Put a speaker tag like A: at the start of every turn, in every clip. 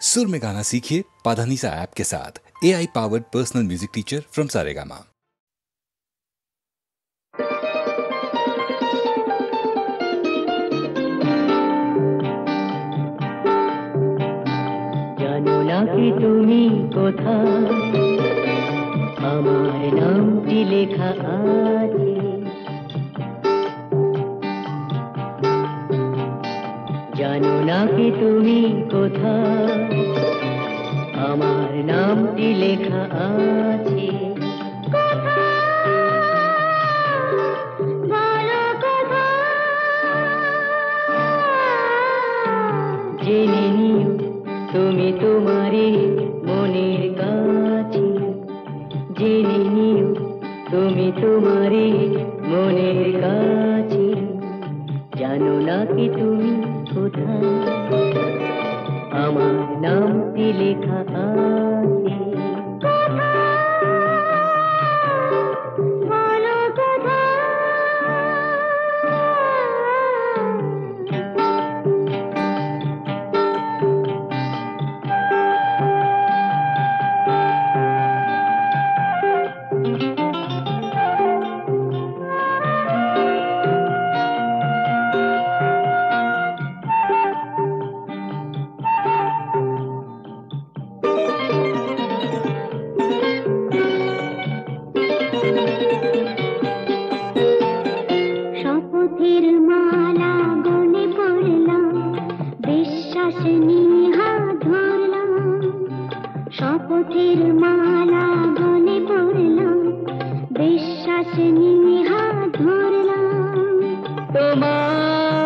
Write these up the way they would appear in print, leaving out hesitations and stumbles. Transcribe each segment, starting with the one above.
A: सुर में गाना सीखिए पाधानीसा ऐप के साथ। AI powered personal music teacher from Saregama.
B: জানো না কি তুমি কোথায়, আমার নামটি লেখা আছে। জানো না কি তুমি কোথায়, আমার নামটি লেখা আছে। জেনে নিও তুমি তোমারই মনের কাছে, জেনে নিও তুমি তোমারই মনের কাছে। জানো না কি তুমি কোথায়, আমার নামটি লেখা আছে। শপথের মালা গলে পড়লাম, বিশ্বাস নিয়ে হাত ধরলাম। তোমার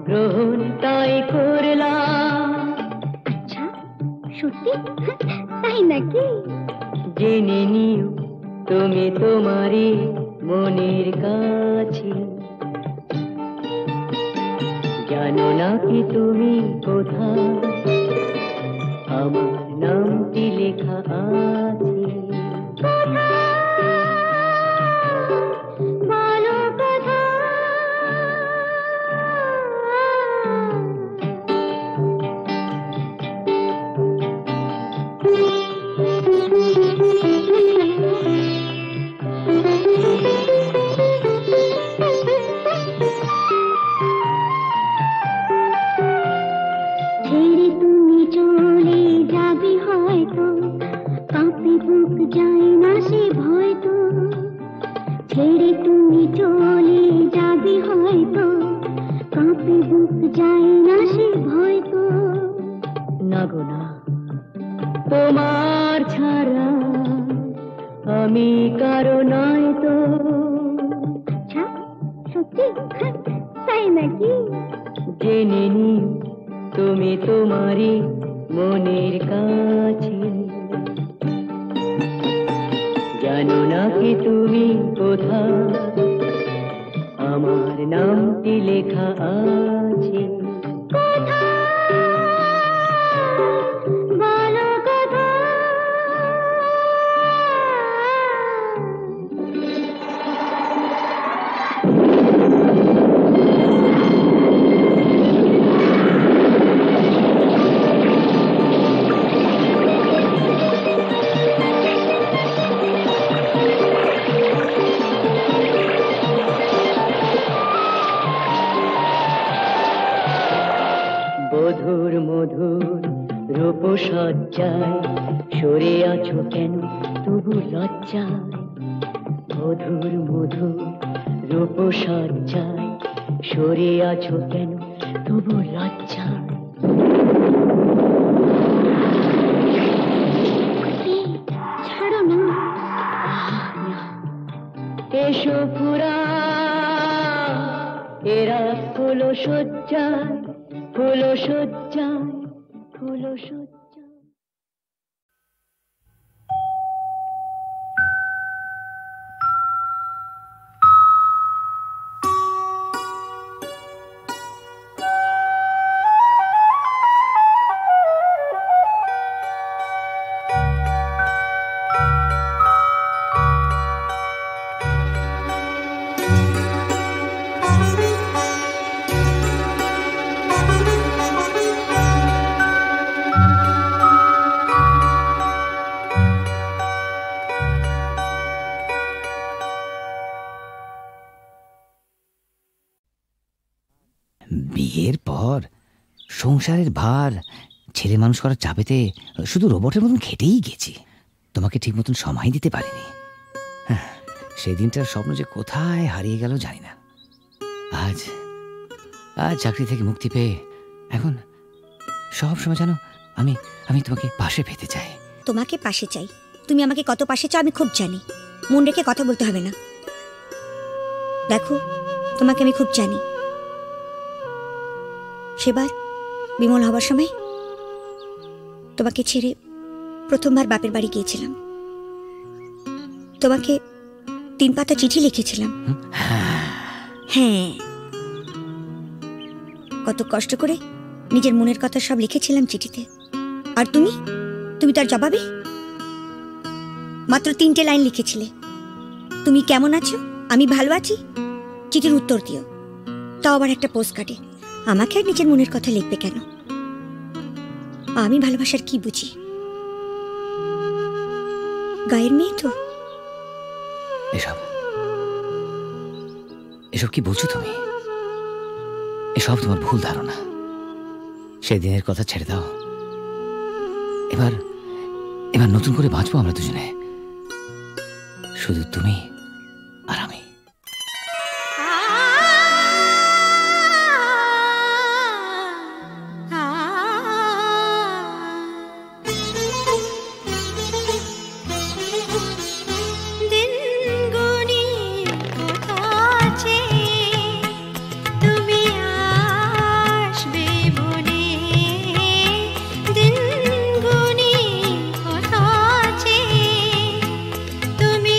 B: গ্রহণ তাই করলাম। আচ্ছা, সত্যি তাই নাকি? জেনে নিও তুমি তোমারই মনের কাছে। জানো না কি তুমি কোথায়, আমার নামটি লেখা আছে। বলো কোথায়। ছেড়ে তুমি চলে যাবে হয়তো, কাঁপে বুক যায় না সে ভয় তো। ছেড়ে তুমি চলে যাবে হয়তো, কাঁপে বুক যায় না সে ভয় তো। না গো না, তোমার ছাড়া আমি কারো নয় তো। আচ্ছা, সত্যি তাই নাকি? জেনে নিও তুমি তোমারই মনের কাছে। জানো না কি তুমি কোথায়, আমার নামটি লেখা আছে। বলো কোথায়। মধুর মধুর রূপসজ্জায় সরে আছো কেন তবু লজ্জায়। মধুর মধুর রূপসজ্জায় সরে আছো কেন তবু লজ্জায়। ছাড়ো না, এসো পুরা এরা হলো সজ্জায়, হলো সজ্জায়, হলো সজ্জায়।
C: বিয়ের পর সংসারের ভার ছেলে মানুষ করার চাপেতে শুধু রোবটের মতন খেটেই গেছি, তোমাকে ঠিক মতন সময় দিতে পারিনি। সেই দিনটার স্বপ্ন যে কোথায় হারিয়ে গেল জানি না। আজ চাকরি থেকে মুক্তি পেয়ে এখন সব সময় জানো আমি আমি তোমাকে পাশে পেতে চাই।
D: তোমাকে পাশে চাই, তুমি আমাকে কত পাশে চাও আমি খুব জানি। মন রেখে কথা বলতে হবে না। দেখো, তোমাকে আমি খুব জানি। সেবার বিমল হবার সময় তোমাকে ছেড়ে প্রথমবার বাপের বাড়ি গিয়েছিলাম। তোমাকে 3 পাতা চিঠি লিখেছিলাম। হ্যাঁ, কত কষ্ট করে নিজের মনের কথা সব লিখেছিলাম চিঠিতে। আর তুমি তার জবাবে মাত্র 3টে লাইন লিখেছিলে, তুমি কেমন আছো, আমি ভালো আছি, চিঠির উত্তর দিও। তাও আবার একটা পোস্ট কার্ডে। আমাকে আর নিজের মনের কথা লিখবে কেন? আমি ভালোবাসার কি বুঝি? গায়ের মেয়ে তো।
C: এসব কি বলছো তুমি? এসব তোমার ভুল ধারণা। সেদিনের কথা ছেড়ে দাও। এবার নতুন করে বাঁচবো আমরা দুজনে, শুধু তুমি আর আমি।
B: তুমি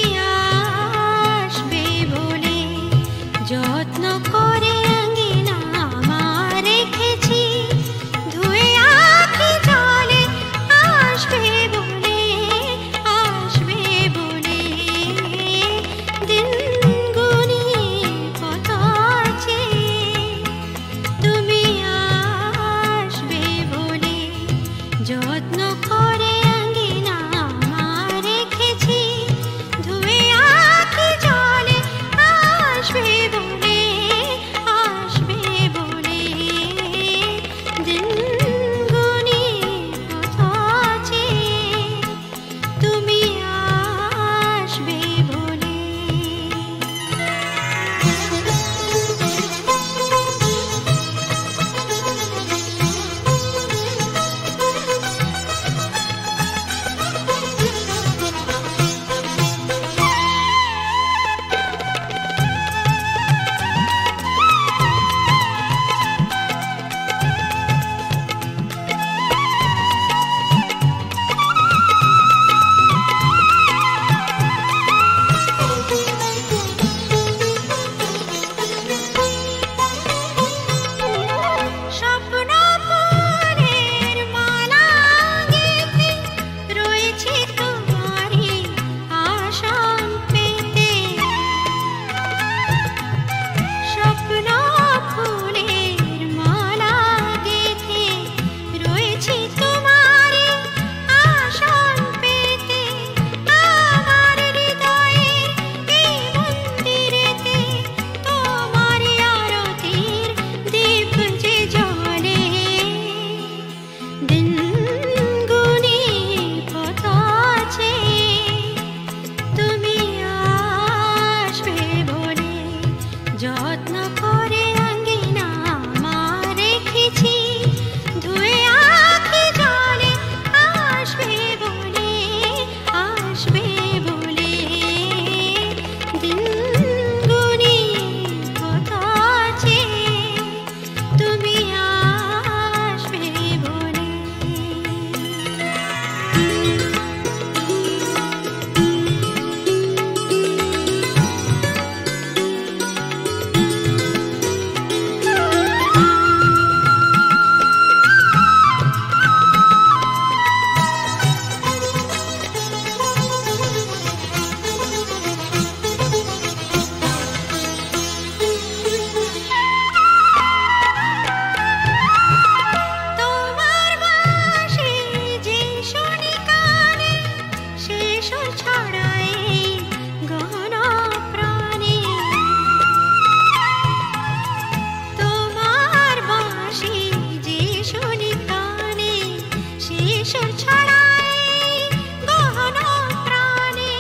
B: কিশোর ছড়ায় গহন প্রাণে,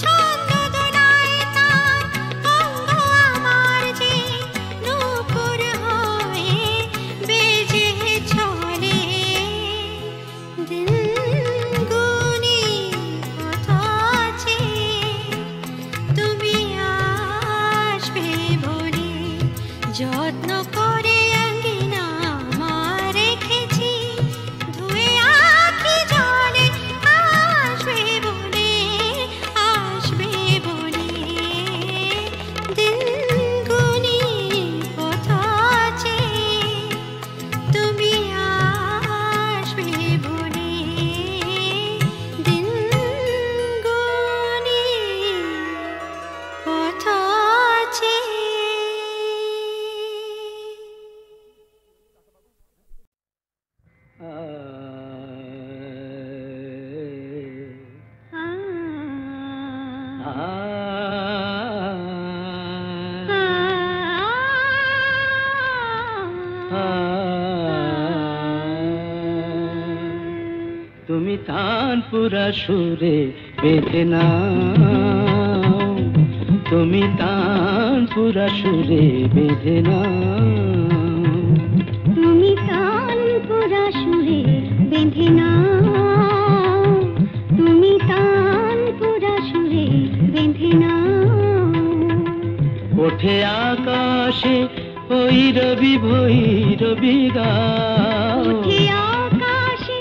B: ছন্দ দোলায় তার অঙ্গ আমার যে নূপুর হয়ে বেজে চলে। দিন গুনি পথ আছে তুমি আসবে বলে, যত্ন করে অঙ্গিনা আমার রেখেছি ধুয়ে আখি জলে। আসবে বলে, আসবে বলে, দিন গুনি পথ আছে তুমি আসবে বলে, দিন গুনি পথ আছে।
E: তুমি তানপুরা সুরে বেঁধে নাও, তুমি তানপুরা সুরে বেঁধে নাও।
B: তুমি তানপুরা সুরে বেঁধে নাও, তুমি তানপুরা সুরে বেঁধে নাও।
E: ওঠে আকাশে ভৈরবী ভৈরবী গাও,
B: ওঠে আকাশে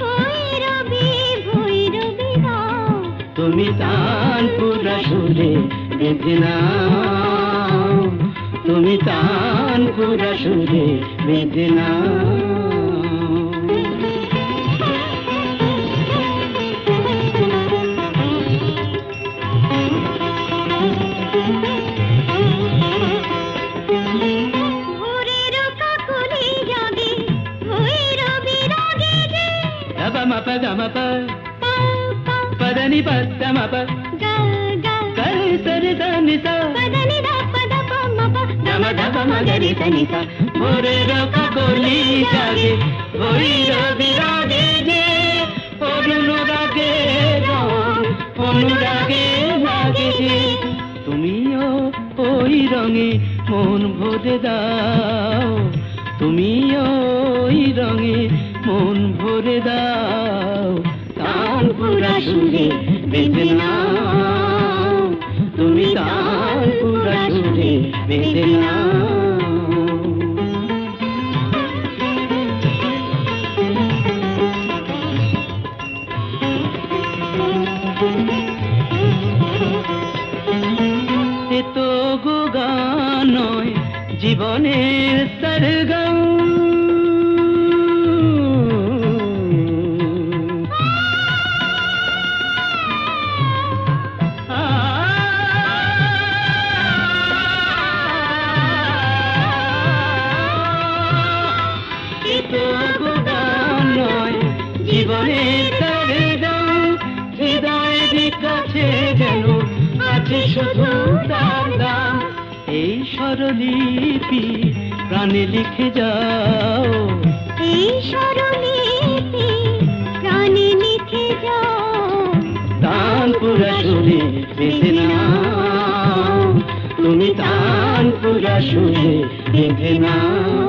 B: ভৈরবী ভৈরবী গাও।
E: তুমি তানপুরা সুরে বেঁধে নাও, তুমি তানপুরা সুরে বেঁধে নাও।
B: ভোরের কাকলি জাগে ভৈরবী রাগে যে,
E: Daba mapa gama pa,
B: পা পা
E: padani pada mapa,
B: গা গা
E: kari sari dani sa,
B: পদনি দা পদ প ম প
E: dama daba magari dani sa. Bhorer kakoli jage, bhoirabi rage je, অনুরাগে রং, অনুরাগে লাগে যে। তুমিও ওই রঙে মন ভরে দাও, তুমিও ওই রঙে মন ভরে দাও। তানপুরা সুরে বেঁধে নাও, তুমি তানপুরা সুরে বেঁধে নাও। এ তো গো গান নয় জীবনের সরগম, এ তো গো গান নয় জীবনের সরগম। হৃদয়ের কাছে যেন আছে শুধু তার দাম। এই স্বরলিপি প্রাণে লিখে যাও,
B: এই স্বরলিপি প্রাণে লিখে যাও।
E: তানপুরা সুরে বেঁধে নাও, তুমি তানপুরা সুরে বেঁধে নাও।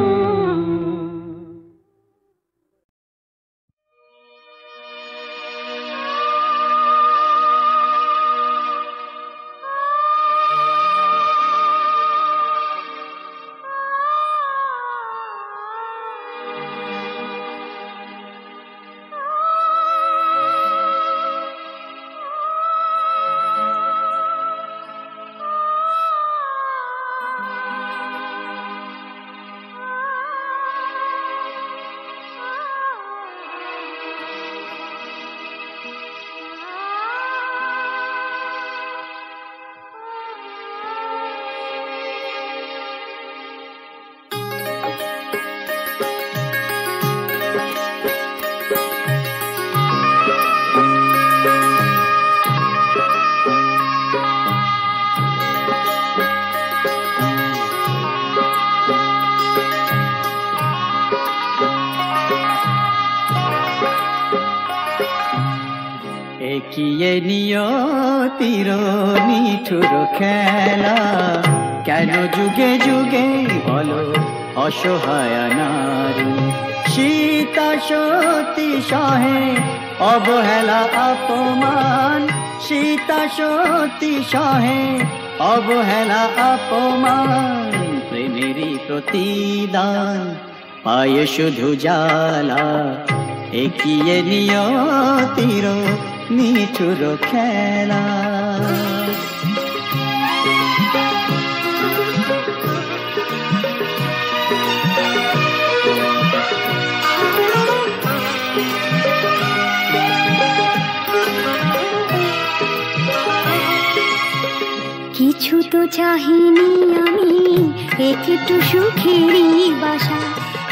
E: একিয়ে নিয়তির নিঠুর খেলা, কেন যুগে যুগে বলো অসহায় নারী। সীতা সতী সহে অবহেলা অপমান, সীতা সতী সহে অবহেলা অপমান। প্রেমেরই প্রতিদান পায়ে শুধু জ্বালা, একিয়ে নিয়তির নিঠুর খেলা।
B: কিছু তো চাহিনি আমি, একটু সুখেরই বাসা,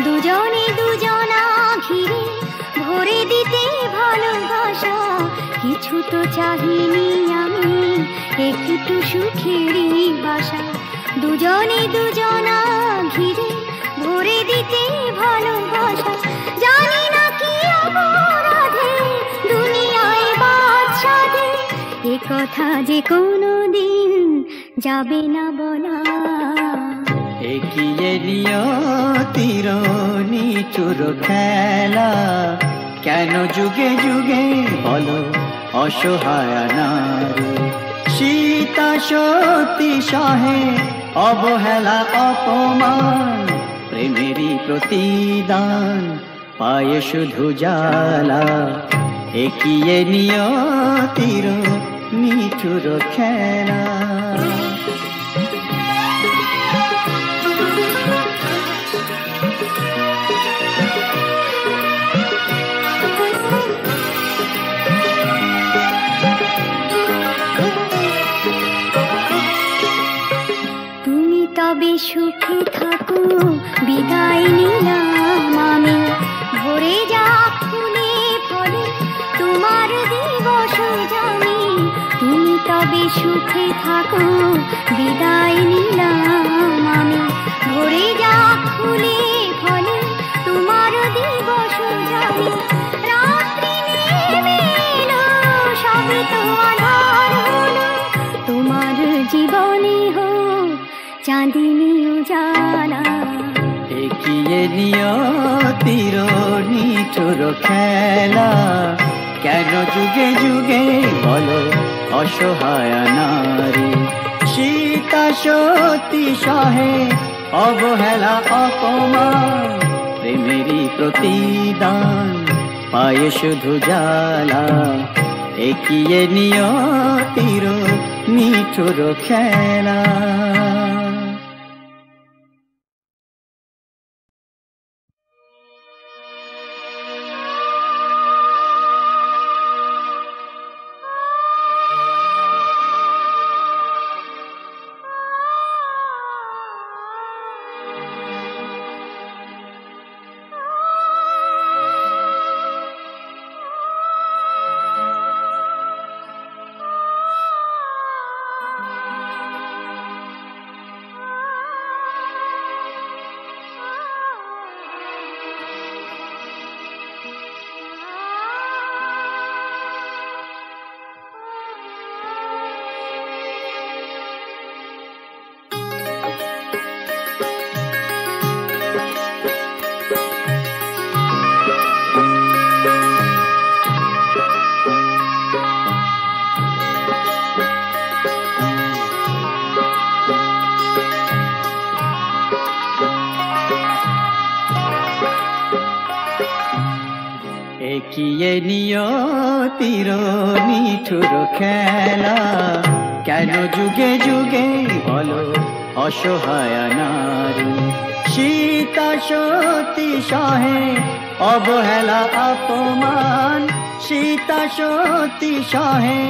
B: দুজনে দুজনা ঘিরে ভরে দিতে ভালোবাসা। কিছু তো চাহিনি আমি, একটু সুখেরই বাসা, দুজনে দুজনা ঘিরে ভরে দিতে ভালোবাসা। জানি না কি অপরাধে দুনিয়ায় বাদশাদের, এ কথা যে কোনো দিন যাবে না বলা।
E: একিয়ে নিয়তির নিঠুর খেলা, কেন যুগে যুগে বলো অসহায় নারী। সীতা সতী সহে অবহেলা অপমান, প্রেমেরই প্রতিদান পায়ে শুধু জ্বালা। একিয়ে নিয়তির নিঠুর খেলা।
B: তুমি তবে সুখে থাকো, বিদায় নিলাম আমি। ভরে যাক ফুলে ফলে তোমার দিবস জানি। তুমি তবে সুখে থাকো, বিদায় নিলাম আমি। ভরে যাক ফুলে ফলে তোমার দিবস জানি। রাত্রি নেমে এলো, সবে তো আধার হলো, তোমার জীবনে হোক চাঁদিনী উজালা।
E: একিয়ে নিয়তির নিঠুর খেলা, কেন যুগে যুগে বলো অসহায় নারী। সীতা সতী সহে অবহেলা অপমান, প্রেমেরই প্রতিদান পায়ে শুধু জ্বালা। একিয়ে নিয়তির নিঠুর খেলা। একিয়ে নিয়তির নিঠুর খেলা, কেন যুগে যুগে বলো অসহায় নারী। সীতা সতী সহে অবহেলা অপমান, সীতা সতী সহে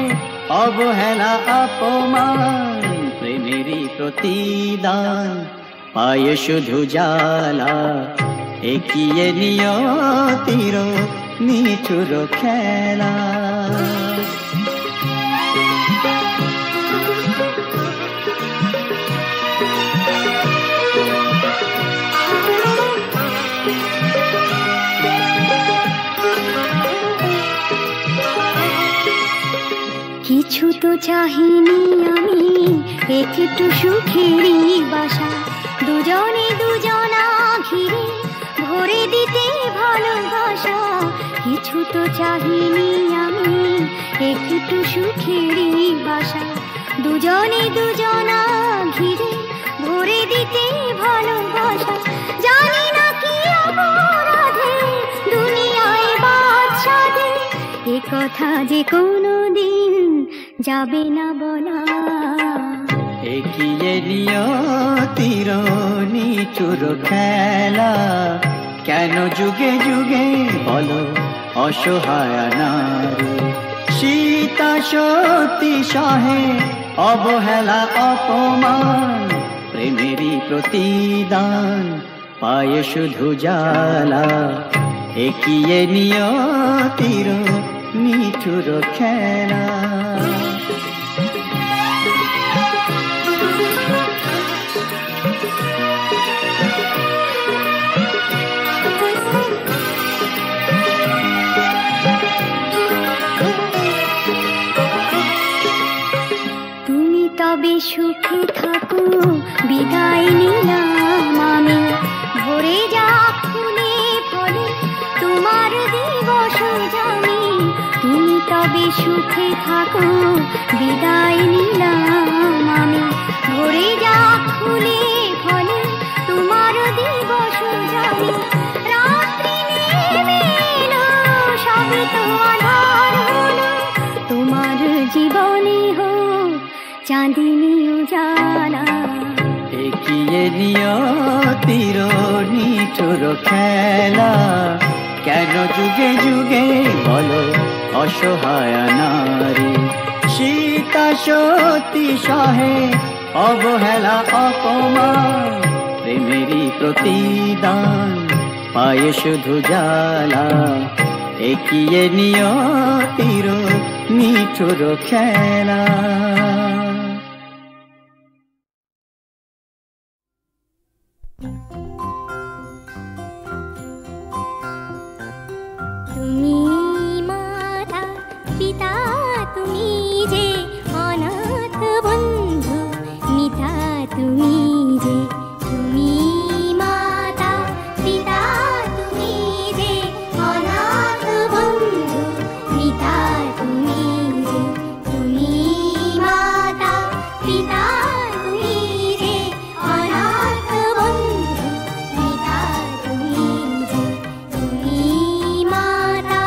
E: অবহেলা অপমান। প্রেমেরই প্রতিদান পায়ে শুধু জ্বালা। একিয়ে নিয়তির নিঠুর খেলা।
B: কিছু তো চাহিনি আমি, একটু সুখেরই বাসা, দুজনে দুজনা ঘিরে ভরে দিতে ভালোবাসা। কিছু তো চাহিনি আমি, একটু সুখেরই বাসা, দুজনে দুজনা ঘিরে ভরে দিতে ভালোবাসা। জানি না কি অপরাধে দুনিয়ায় বাদশাদে, এ কথা যে কোনো দিন যাবে না বলা।
E: এগিয়ে নিয়তির নিঠুর খেলা, কেন যুগে যুগে বলো অসহায় নারী। সীতা সতী সহে অবহেলা অপমান, প্রেমেরই প্রতিদান পায়ে শুধু জ্বালা। এগিয়ে নিয়তির নিঠুর খেলা।
B: তবে সুখে থাকো বিদায় নিলাম আমি, ভরে যা ফুলে ফলে তোমার দিবস জানি। তুমি তবে সুখে থাকো বিদায় নিলাম আমি, ভরে যা ফুলে ফলে তোমার দিবস জানি। রাত্রি নেমে এলো সবে তো আধার হলো, তোমার জীবনে হোক চাঁদিনী উজালা।
E: এগিয়ে নিয়তির নিঠুর খেলা, কেন যুগে যুগে বলো অসহায় নারী। সীতা সতী সহে অবহেলা অপমান, প্রেমেরই প্রতিদান পায়ে শুধু জ্বালা। এগিয়ে নিয়তির নিঠুর খেলা।
B: তুমি মাতা পিতা তুমি যে অনাথ বন্ধু, মিতা তুমি যে। তুমি মাতা পিতা তুমি যে অনাথ বন্ধু, মিতা তুমি যে। তুমি মাতা পিতা তুমি যে অনাথ বন্ধু, মিতা তুমি যে। তুমি মাতা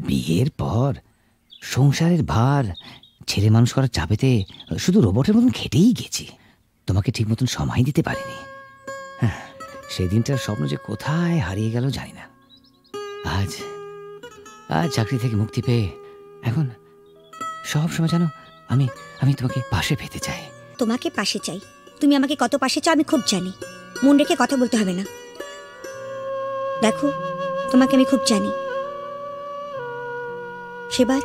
C: বিয়ের পর সংসারের ভার ছেলে মানুষ করার চাপেতে শুধু রোবটের মতন খেটেই গেছি। তোমাকে ঠিক মতন সময় দিতে পারিনি। সেই দিনটার স্বপ্ন যে কোথায় হারিয়ে গেল জানি না। আজ চাকরি থেকে মুক্তি পেয়ে এখন সব সময় জানো আমি আমি তোমাকে পাশে পেতে চাই।
D: তোমাকে পাশে চাই, তুমি আমাকে কত পাশে চাও আমি খুব জানি। মন রেখে কথা বলতে হবে না। দেখো, তোমাকে আমি খুব জানি। সেবার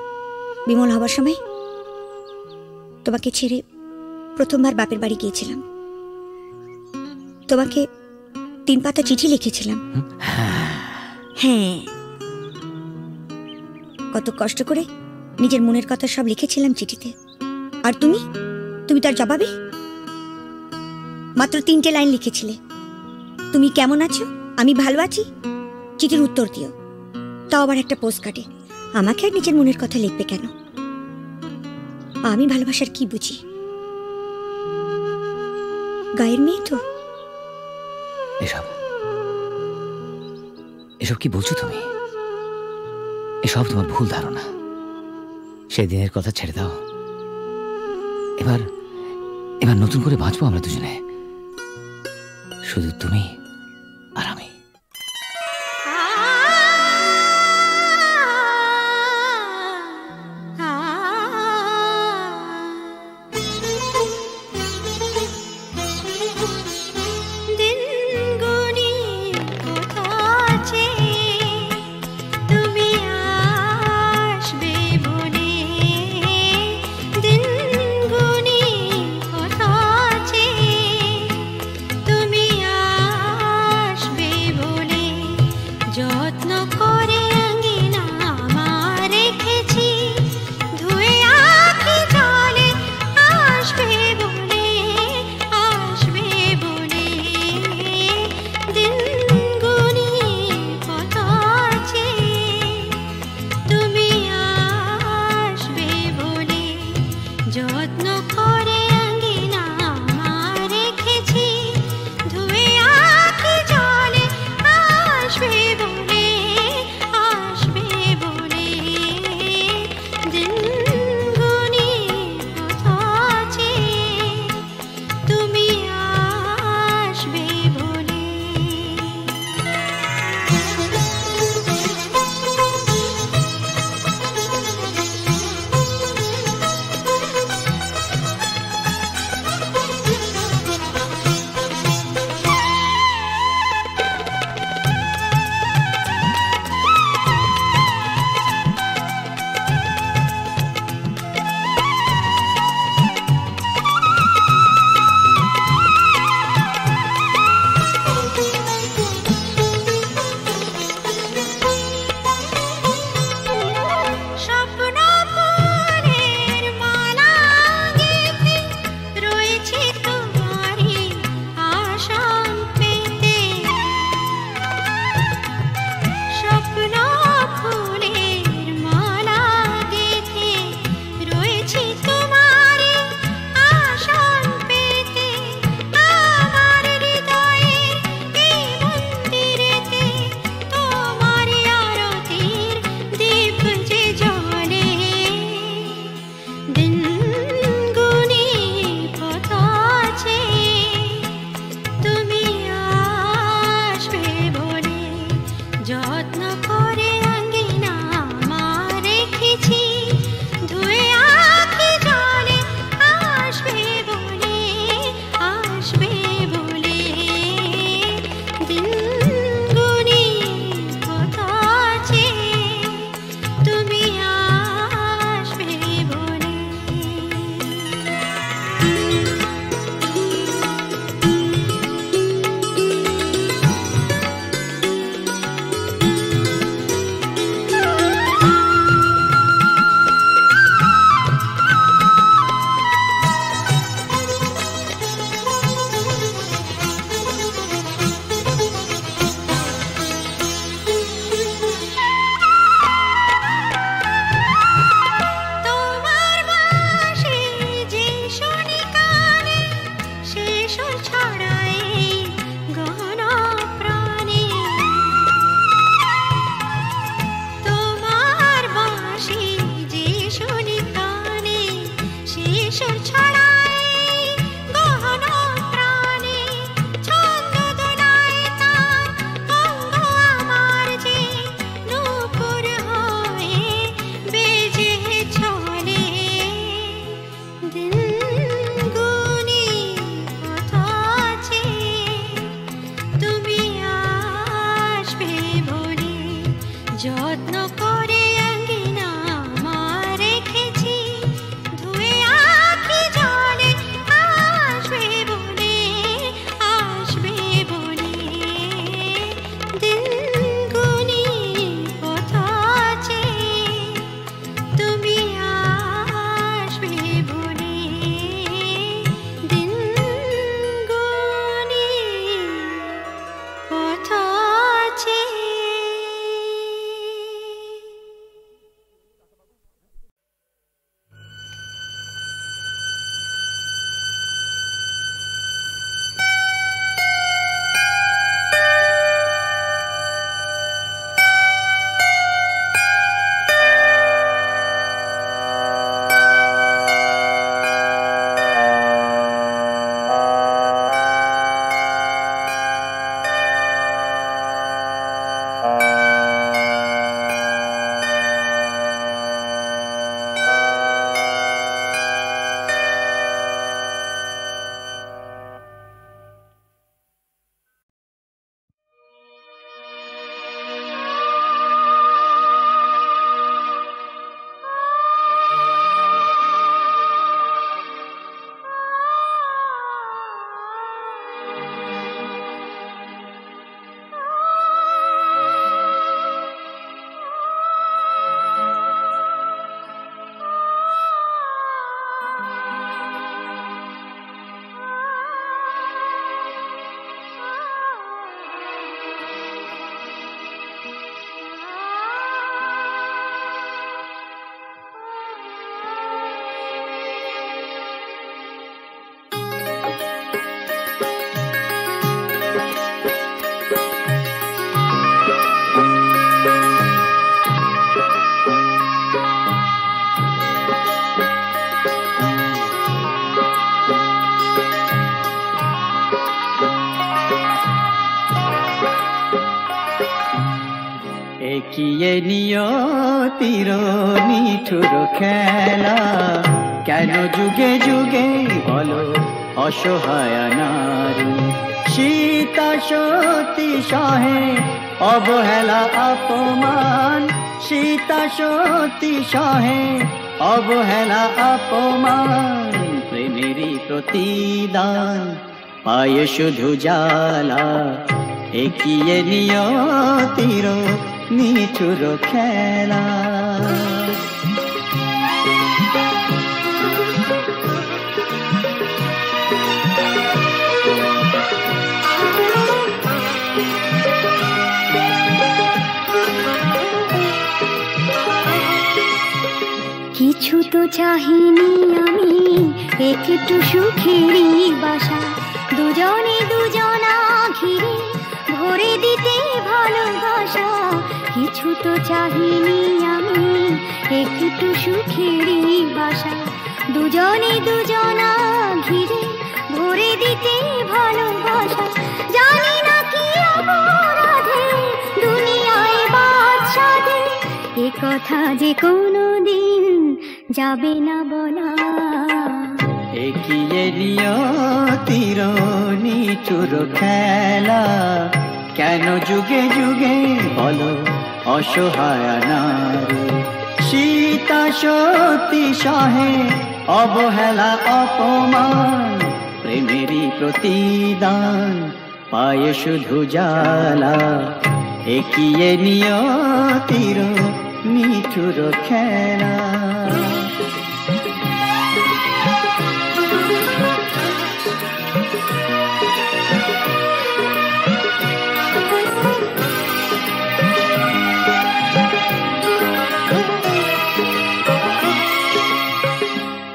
D: বিমল হবার সময় তোমাকে ছেড়ে প্রথমবার বাপের বাড়ি গিয়েছিলাম। তোমাকে 3 পাতা চিঠি লিখেছিলাম। হ্যাঁ, কত কষ্ট করে নিজের মনের কথা সব লিখেছিলাম চিঠিতে। আর তুমি তার জবাবে মাত্র 3টে লাইন লিখেছিলে, তুমি কেমন আছো, আমি ভালো আছি, চিঠির উত্তর দিও। তাও আবার একটা পোস্ট কার্ডে। আমাকে আর নিজের মনের কথা লিখবে কেন? আমি ভালোবাসার কি বুঝি? গায়ের মেয়ে তো।
C: এসব কি বলছো তুমি? এসব তোমার ভুল ধারণা। সেদিনের কথা ছেড়ে দাও। এবার নতুন করে বাঁচবো আমরা দুজনে, শুধু তুমি আর আমি।
B: যত্ন করে আঙ্গিনা আমার রেখেছি, ধুয়ে আঁখি জলে আসবে বলে, আসবে বলে। দিন গুনিয়ে পথ চেয়ে তুমি আসবে বলে, দিন গুনিয়ে পথ চেয়ে।
E: একিয়ে নিয়তির নিঠুর খেলা, কেন যুগে যুগে বলো অসহায় নারী। সীতা সতী সহে অবহেলা অপমান, সীতা সতী সহে অবহেলা অপমান। প্রেমেরই প্রতিদান পায়ে শুধু জ্বালা, একিয়ে নিয়তির নিঠুর খেলা।
B: কিছু তো চাহিনি আমি, একটু সুখেরই বাসা, দুজনে দুজনা ঘিরে ভরে দিতে ভালোবাসা। কিছু তো চাহিনি আমি, একটু সুখেরই বাসা, দুজনে দুজনা ঘিরে ভরে দিতে ভালোবাসা। জানি না কি অপরাধে দুনিয়ায় বাদশাদের, এ কথা যে কোনো দিন যাবে না বলা।
E: একিয়ে নিয়তির নিঠুর খেলা, কেন যুগে যুগে বলো অসহায় নারী। সীতা সতী সহে অবহেলা অপমান, প্রেমেরই প্রতিদান পায়ে শুধু জ্বালা। একিয়ে নিয়তির নিঠুর খেলা।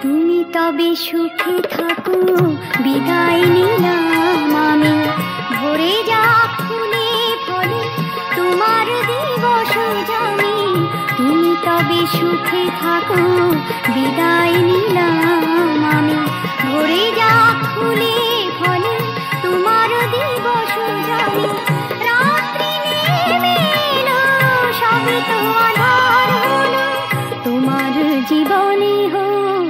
B: তুমি তবে সুখে থাকো, বিদায় নিলাম আমি। ভরে যাক ফুলে ফলে তোমার দিবস জানি। তুমি তবে সুখে থাকো, বিদায় নিলাম আমি। ভরে যাক ফুলে ফলে তোমার দিবস জানি। রাত্রি নেমে এলো, সবে তো আধার হলো, তোমার জীবনে হোক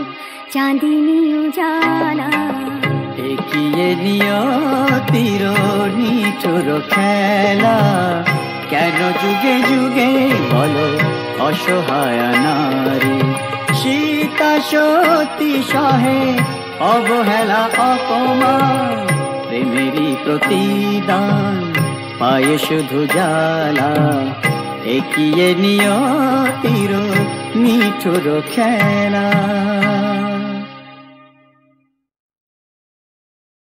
B: চাঁদিনী উজালা।
E: একিয়ে নিয়তির নিঠুর খেলা, কেন যুগে যুগে বলো অসহায় নারী। সীতা সতী সহে অবহেলা অপমান, প্রেমেরই প্রতিদান পায়ে শুধু জ্বালা। একিয়ে নিয়তির নিঠুর খেলা।